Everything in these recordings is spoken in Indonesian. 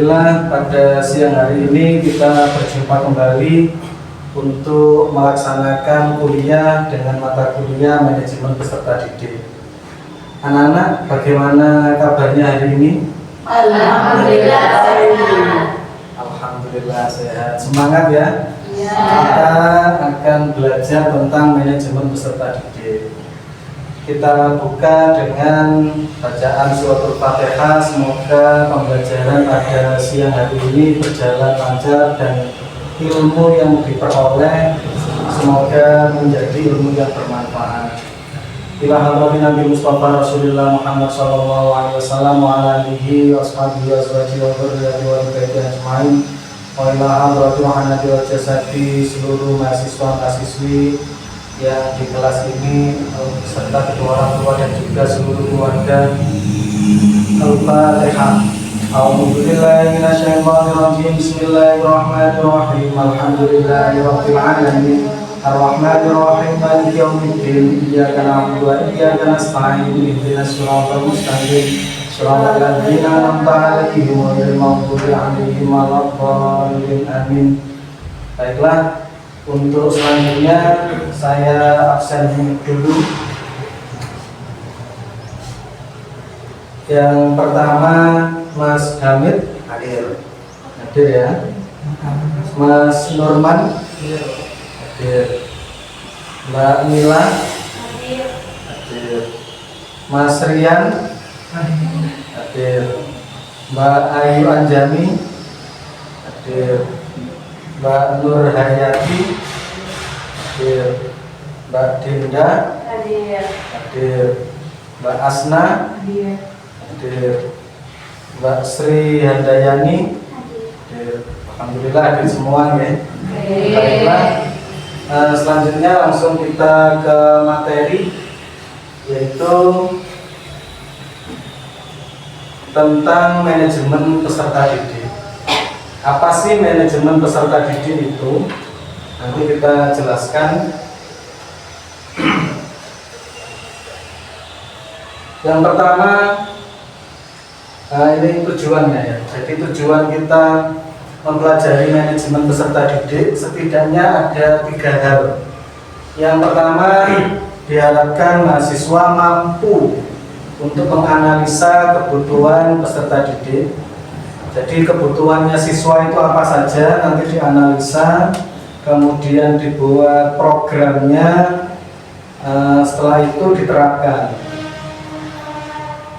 Alhamdulillah pada siang hari ini kita berjumpa kembali untuk melaksanakan kuliah dengan mata kuliah manajemen peserta didik. Anak-anak, bagaimana kabarnya hari ini? Alhamdulillah sehat. Alhamdulillah sehat. Semangat ya. Ya. Kita akan belajar tentang manajemen peserta didik. Kita buka dengan bacaan suratul Fatihah. Semoga pembelajaran pada siang hari ini berjalan lancar dan ilmu yang diperoleh semoga menjadi ilmu yang bermanfaat. Ila hadratin Nabi Mustafa Rasulullah Muhammad sallallahu alaihi wasallam wa ala alihi wa ashabihi wa azwajihi wa dzurriyyatihi wa baitihi ajmain. Wa ila hadratin Muhammad wa jasadi seluruh mahasiswa-mahasiswi yang di kelas ini serta kedua orang tua dan juga seluruh keluarga. Al-Fatihah. A'udzubillahi minasyaitonirrajim. Bismillahirrahmanirrahim. Alhamdulillahirabbil alamin. Ar-Rahmanirrahim. Maliki yaumiddin. Iyyaka na'budu wa iyyaka nasta'in. Ihdinas siratal mustaqim. Shiratal ladzina an'amta 'alaihim ghairil maghdubi 'alaihim waladdallin. Amin. Baiklah. Untuk selanjutnya saya absen dulu. Yang pertama Mas Hamid hadir ya. Mas Nurman hadir. Mbak Mila hadir. Mas Rian hadir. Mbak Ayu Anjani hadir. Mbak Nur Hayati hadir. Mbak Dinda hadir. Mbak Asna hadir. Mbak Sri Handayani hadir. Alhamdulillah hadir semua ya. Baiklah, selanjutnya langsung kita ke materi, yaitu tentang manajemen peserta didik. Apa sih manajemen peserta didik itu? Nanti kita jelaskan. Yang pertama, ini tujuannya ya. Jadi tujuan kita mempelajari manajemen peserta didik setidaknya ada 3 hal. Yang pertama, diharapkan mahasiswa mampu untuk menganalisa kebutuhan peserta didik. Jadi kebutuhannya siswa itu apa saja nanti dianalisa, kemudian dibuat programnya, setelah itu diterapkan.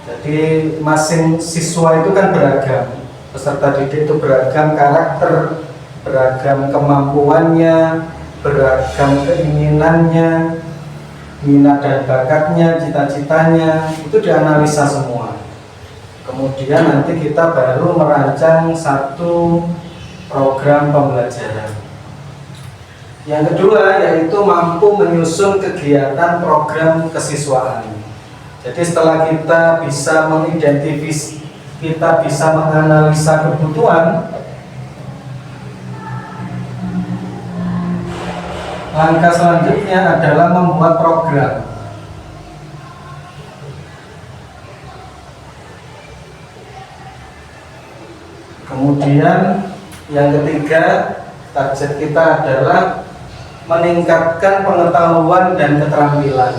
Jadi masing siswa itu kan beragam, peserta didik itu beragam karakter, beragam kemampuannya, beragam keinginannya, minat dan bakatnya, cita-citanya, itu dianalisa semua. Kemudian nanti kita baru merancang satu program pembelajaran. Yang kedua yaitu mampu menyusun kegiatan program kesiswaan. Jadi setelah kita bisa mengidentifikasi, kita bisa menganalisa kebutuhan, langkah selanjutnya adalah membuat program. Kemudian yang ketiga, target kita adalah meningkatkan pengetahuan dan keterampilan.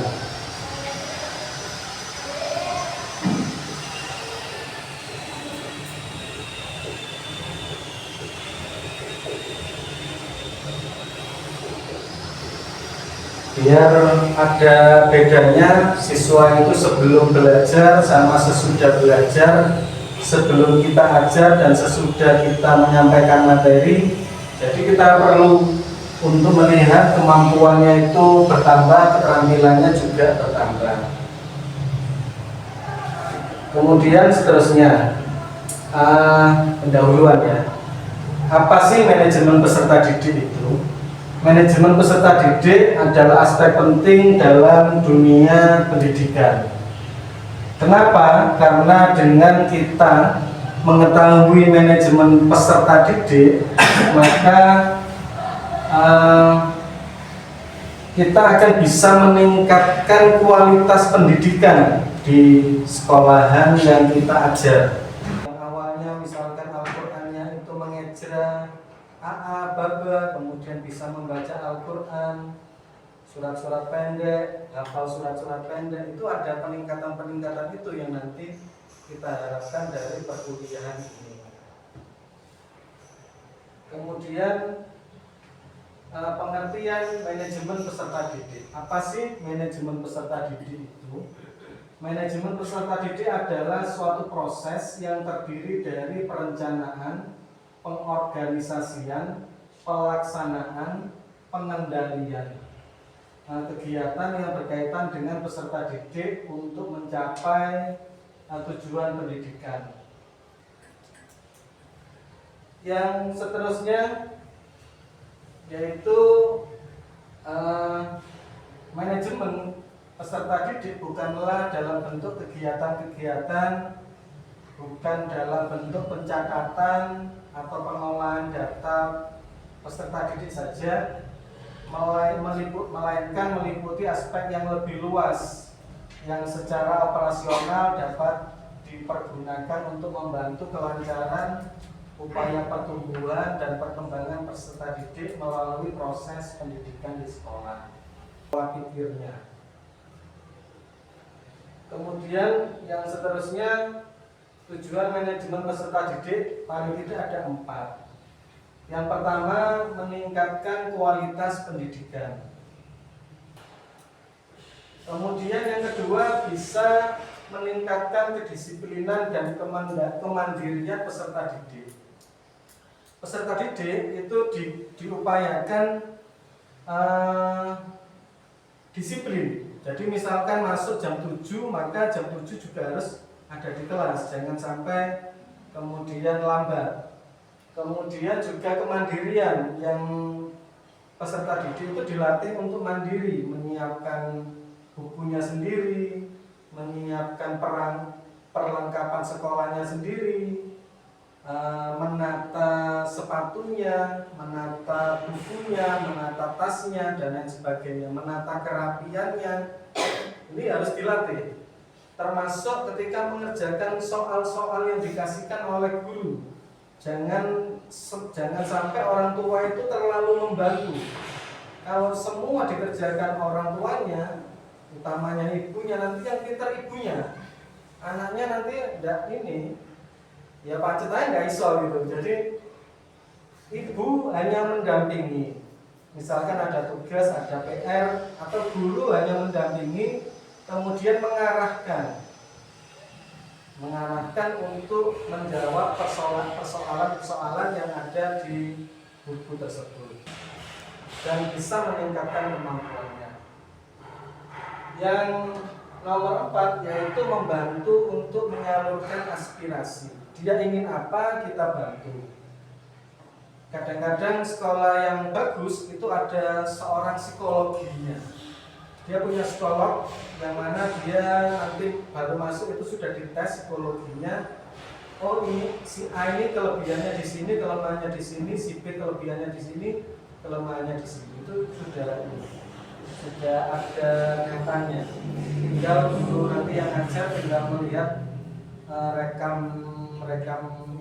Biar ada bedanya siswa itu sebelum belajar sama sesudah belajar, sebelum kita ajar dan sesudah kita menyampaikan materi. Jadi kita perlu untuk melihat kemampuannya itu bertambah, keterampilannya juga bertambah. Kemudian seterusnya, pendahuluan ya. Apa sih manajemen peserta didik itu? Manajemen peserta didik adalah aspek penting dalam dunia pendidikan. Kenapa? Karena dengan kita mengetahui manajemen peserta didik, maka kita akan bisa meningkatkan kualitas pendidikan di sekolahan yang kita ajar. Yang awalnya misalkan Al-Quran AA, baba, kemudian bisa membaca Al-Quran, surat-surat pendek, hafal surat-surat pendek. Itu ada peningkatan-peningkatan itu yang nanti kita harapkan dari perkuliahan ini. Kemudian pengertian manajemen peserta didik. Apa sih manajemen peserta didik itu? Manajemen peserta didik adalah suatu proses yang terdiri dari perencanaan, pengorganisasian, pelaksanaan, pengendalian kegiatan yang berkaitan dengan peserta didik untuk mencapai tujuan pendidikan. Yang seterusnya yaitu manajemen peserta didik bukanlah dalam bentuk kegiatan-kegiatan, bukan dalam bentuk pencatatan atau pengelolaan data peserta didik saja, melainkan meliputi aspek yang lebih luas yang secara operasional dapat dipergunakan untuk membantu kelancaran upaya pertumbuhan dan perkembangan peserta didik melalui proses pendidikan di sekolah. Pola pikirnya. Kemudian yang seterusnya, tujuan manajemen peserta didik paling tidak ada 4. Yang pertama, meningkatkan kualitas pendidikan. Kemudian yang kedua, bisa meningkatkan kedisiplinan dan kemandirian peserta didik. Peserta didik itu diupayakan disiplin. Jadi misalkan masuk jam 7, maka jam 7 juga harus ada di kelas, jangan sampai kemudian lambat. Kemudian juga kemandirian, yang peserta didik itu dilatih untuk mandiri, menyiapkan bukunya sendiri, menyiapkan perlengkapan sekolahnya sendiri, menata sepatunya, menata bukunya, menata tasnya, dan lain sebagainya, menata kerapiannya. Ini harus dilatih. Termasuk ketika mengerjakan soal-soal yang dikasihkan oleh guru. Jangan sampai orang tua itu terlalu membantu. Kalau semua dikerjakan orang tuanya, utamanya ibunya, nanti yang pintar ibunya, anaknya nanti enggak ini. Ya pacet aja nggak iso gitu. Jadi ibu hanya mendampingi, misalkan ada tugas, ada PR, atau guru hanya mendampingi, kemudian mengarahkan untuk menjawab persoalan-persoalan yang ada di buku tersebut dan bisa meningkatkan kemampuannya. Yang nomor 4 yaitu membantu untuk menyalurkan aspirasi. Dia ingin apa, kita bantu. Kadang-kadang sekolah yang bagus itu ada seorang psikologinya. Dia punya psikolog yang mana dia nanti baru masuk itu sudah dites psikologinya. Oh ini si A ini kelebihannya di sini, kelemahannya di sini, si B kelebihannya di sini, kelemahannya di sini. Itu sudah ada datanya. Tinggal guru nanti yang ngajar tinggal melihat rekam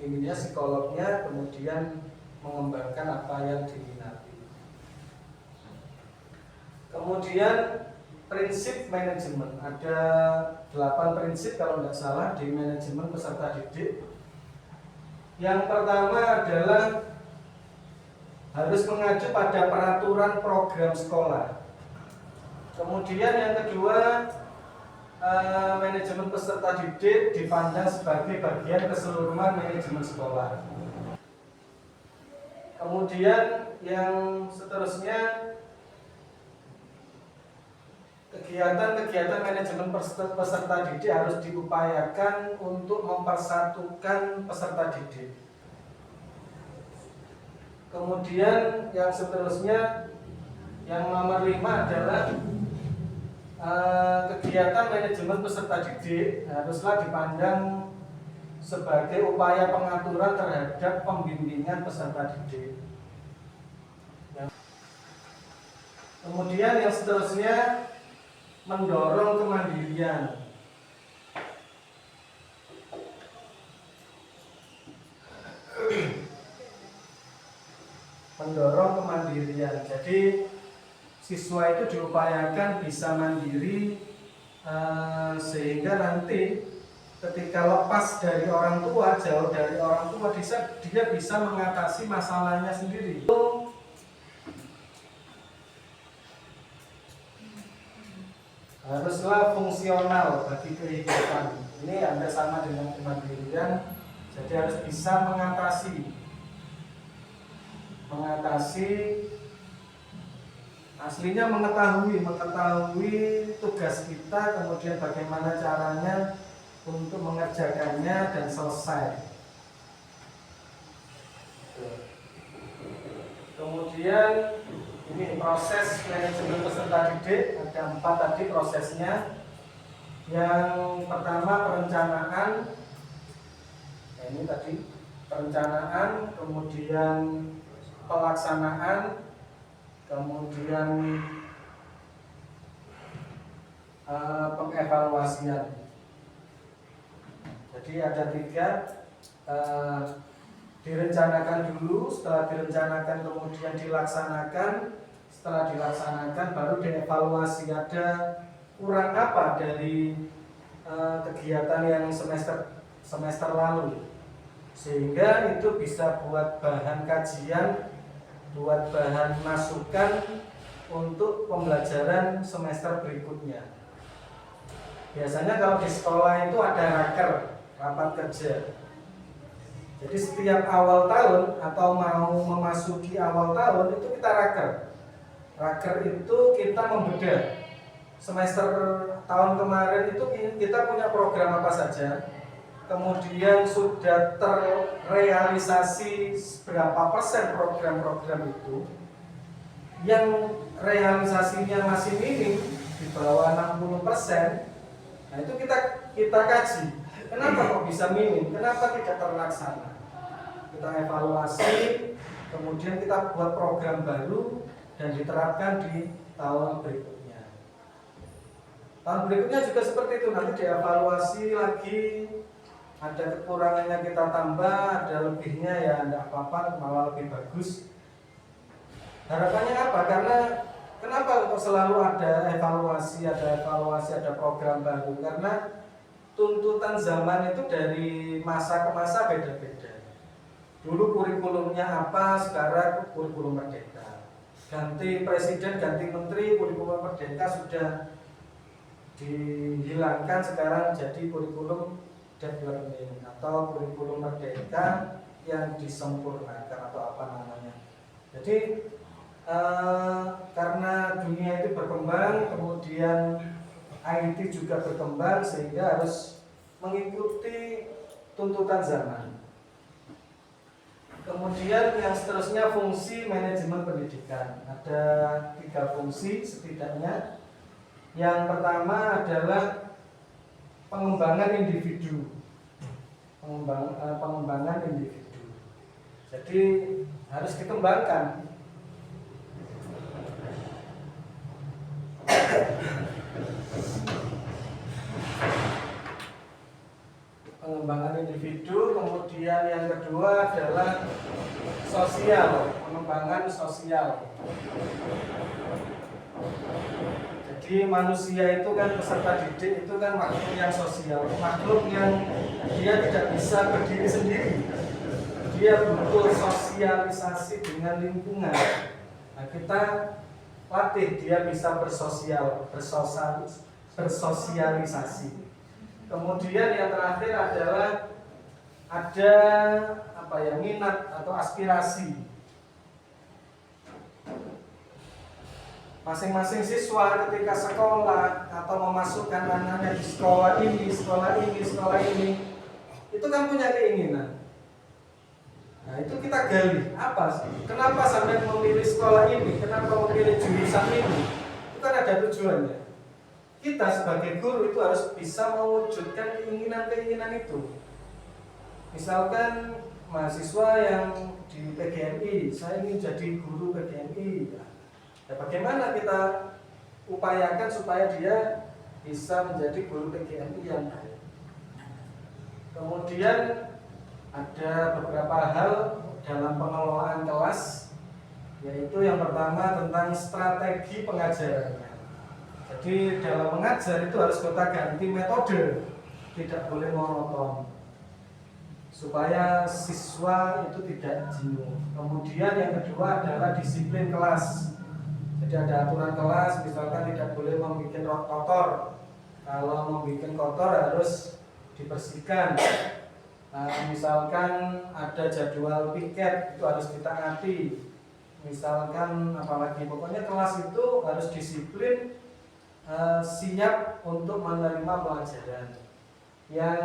ininya, psikolognya, kemudian mengembangkan apa yang diminati. Kemudian prinsip manajemen, ada 8 prinsip kalau tidak salah di manajemen peserta didik. Yang pertama adalah harus mengacu pada peraturan program sekolah. Kemudian yang kedua, manajemen peserta didik dipandang sebagai bagian keseluruhan manajemen sekolah. Kemudian yang seterusnya, kegiatan-kegiatan manajemen peserta didik harus diupayakan untuk mempersatukan peserta didik. Kemudian yang seterusnya, yang nomor 5 adalah kegiatan manajemen peserta didik haruslah dipandang sebagai upaya pengaturan terhadap pembimbingan peserta didik. Kemudian yang seterusnya, mendorong kemandirian. mendorong kemandirian. Jadi siswa itu diupayakan bisa mandiri sehingga nanti ketika lepas dari orang tua, jauh dari orang tua, dia bisa mengatasi masalahnya sendiri. Haruslah fungsional bagi kehidupan. Ini Anda sama dengan kemandirian, jadi harus bisa mengatasi aslinya mengetahui tugas kita, kemudian bagaimana caranya untuk mengerjakannya dan selesai. Kemudian ini proses manajemen peserta didik, ada 4 tadi prosesnya. Yang pertama perencanaan, ini tadi perencanaan, kemudian pelaksanaan, kemudian pengevaluasian. Jadi ada 3, direncanakan dulu, setelah direncanakan kemudian dilaksanakan, setelah dilaksanakan baru dievaluasi ada kurang apa dari kegiatan yang semester lalu, sehingga itu bisa buat bahan kajian, buat bahan masukan untuk pembelajaran semester berikutnya. Biasanya kalau di sekolah itu ada rapat kerja. Jadi setiap awal tahun atau mau memasuki awal tahun itu kita raker. Raker itu kita membedah. Semester tahun kemarin itu kita punya program apa saja, kemudian sudah terrealisasi berapa persen program-program itu, yang realisasinya masih minim di bawah 60%. Nah itu kita kaji, kenapa kok bisa minim, kenapa tidak terlaksana. Kita evaluasi, kemudian kita buat program baru dan diterapkan di tahun berikutnya. Tahun berikutnya juga seperti itu, nanti dievaluasi lagi, ada kekurangannya kita tambah, ada lebihnya ya tidak apa-apa, malah lebih bagus. Harapannya apa? Karena kenapa kok selalu ada evaluasi, ada program baru? Karena tuntutan zaman itu dari masa ke masa beda-beda. Dulu kurikulumnya apa, sekarang kurikulum merdeka. Ganti presiden, ganti menteri, kurikulum merdeka sudah dihilangkan, sekarang jadi kurikulum deep learning atau kurikulum merdeka yang disempurnakan atau apa namanya. Jadi karena dunia itu berkembang, kemudian IT juga berkembang, sehingga harus mengikuti tuntutan zaman. Kemudian yang seterusnya fungsi manajemen pendidikan. Ada 3 fungsi setidaknya. Yang pertama adalah pengembangan individu. Pengembangan individu. Jadi harus dikembangkan. Pengembangan individu. Kemudian yang kedua adalah sosial, pengembangan sosial. Jadi manusia itu kan, peserta didik itu kan makhluk yang sosial, makhluk yang dia tidak bisa berdiri sendiri. Dia butuh sosialisasi dengan lingkungan. Nah, kita latih dia bisa bersosialisasi. Kemudian yang terakhir adalah ada minat atau aspirasi. Masing-masing siswa ketika sekolah atau memasukkan anaknya di sekolah ini, itu kan punya keinginan. Nah itu kita gali, apa sih? Kenapa sampai memilih sekolah ini? Kenapa memilih jurusan ini? Itu kan ada tujuannya. Kita sebagai guru itu harus bisa mewujudkan keinginan-keinginan itu. Misalkan mahasiswa yang di PGMI, saya ingin jadi guru PGMI. Ya, bagaimana kita upayakan supaya dia bisa menjadi guru PGMI yang baik. Kemudian ada beberapa hal dalam pengelolaan kelas. yaitu yang pertama tentang strategi pengajarannya. Jadi dalam mengajar itu harus gonta-ganti metode, tidak boleh monoton, supaya siswa itu tidak jenuh. Kemudian yang kedua adalah disiplin kelas. Jadi ada aturan kelas, misalkan tidak boleh membuat rok kotor. Kalau membuat kotor harus dibersihkan. Misalkan ada jadwal piket itu harus ditaati. Misalkan apalagi, pokoknya kelas itu harus disiplin, siap untuk menerima pelajaran. Yang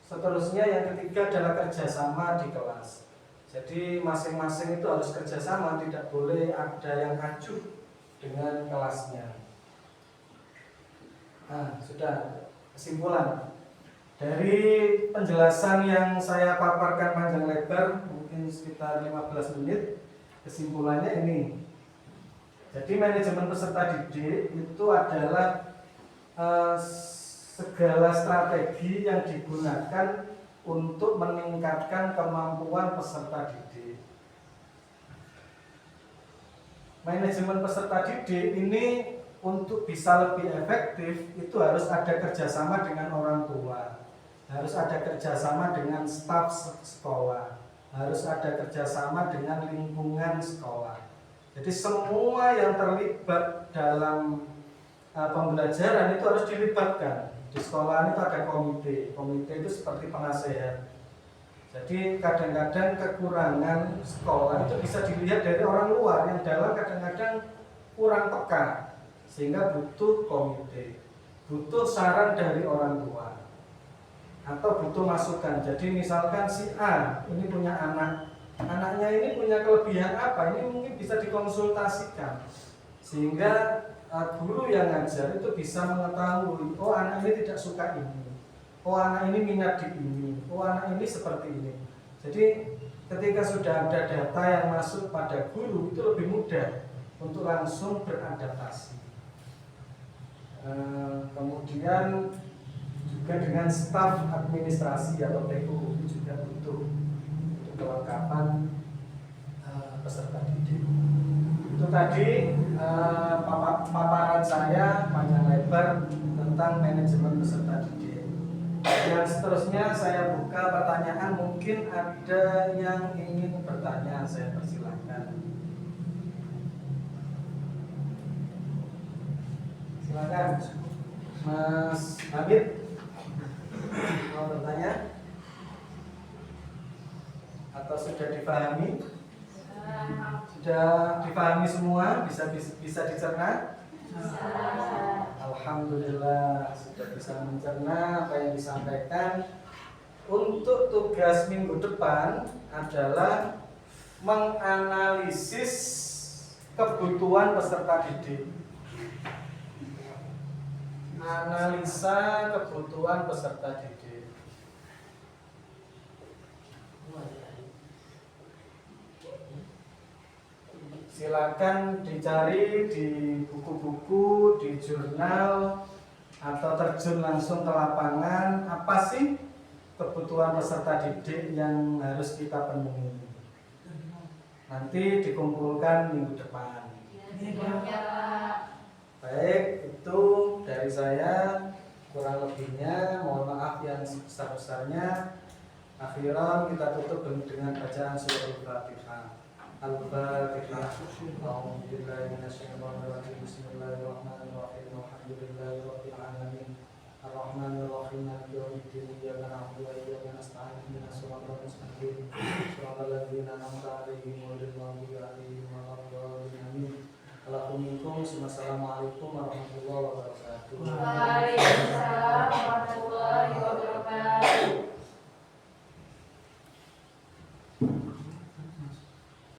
seterusnya yang ketiga adalah kerjasama di kelas. Jadi masing-masing itu harus kerjasama, tidak boleh ada yang acuh dengan kelasnya. Nah, sudah kesimpulan dari penjelasan yang saya paparkan panjang lebar, mungkin sekitar 15 menit. Kesimpulannya ini. Jadi manajemen peserta didik itu adalah segala strategi yang digunakan untuk meningkatkan kemampuan peserta didik. Manajemen peserta didik ini untuk bisa lebih efektif itu harus ada kerjasama dengan orang tua, harus ada kerjasama dengan staf sekolah, harus ada kerjasama dengan lingkungan sekolah. Jadi semua yang terlibat dalam pembelajaran itu harus dilibatkan. Di sekolah itu ada komite itu seperti penasehat. Jadi kadang-kadang kekurangan sekolah itu bisa dilihat dari orang luar yang dalam kadang-kadang kurang peka, sehingga butuh komite, butuh saran dari orang tua, atau butuh masukan. Jadi misalkan si A ini punya anaknya ini punya kelebihan apa, ini mungkin bisa dikonsultasikan, sehingga guru yang ngajar itu bisa mengetahui, oh anak ini tidak suka ini, oh anak ini minat di ini, oh anak ini seperti ini. Jadi ketika sudah ada data yang masuk pada guru, itu lebih mudah untuk langsung beradaptasi. Kemudian juga dengan staf administrasi atau TU itu juga butuh untuk kelengkapan peserta didik. Itu tadi paparan saya panjang lebar tentang manajemen peserta didik. Yang seterusnya saya buka pertanyaan, mungkin ada yang ingin bertanya, saya persilahkan. Silakan, Mas Hamid, mau bertanya? Atau sudah dipahami? Sudah dipahami semua? Bisa dicerna? Alhamdulillah sudah bisa mencerna apa yang disampaikan. Untuk tugas minggu depan adalah menganalisis kebutuhan peserta didik. Analisa kebutuhan peserta didik. Silakan dicari di buku-buku, di jurnal, atau terjun langsung ke lapangan. Apa sih kebutuhan peserta didik yang harus kita penuhi? Nanti dikumpulkan minggu depan. Baik, itu dari saya. Kurang lebihnya mohon maaf yang sebesar-besarnya. Akhiran kita tutup dengan bacaan surah Al-Fatihah. Al-Fatihah. A'udzubillahi minasyaitonirrajim. Bismillahirrahmanirrahim. Alhamdulillahirabbil alamin. Ar-Rahmanir-Rahim. Maliki yaumiddin. Iyyaka na'budu wa iyyaka nasta'in. Ihdinas siratal mustaqim. Shiratal ladzina an'amta 'alaihim ghairil maghdubi 'alaihim waladdallin. Assalamualaikum warahmatullahi wabarakatuh. Waalaikumsalam warahmatullahi wabarakatuh.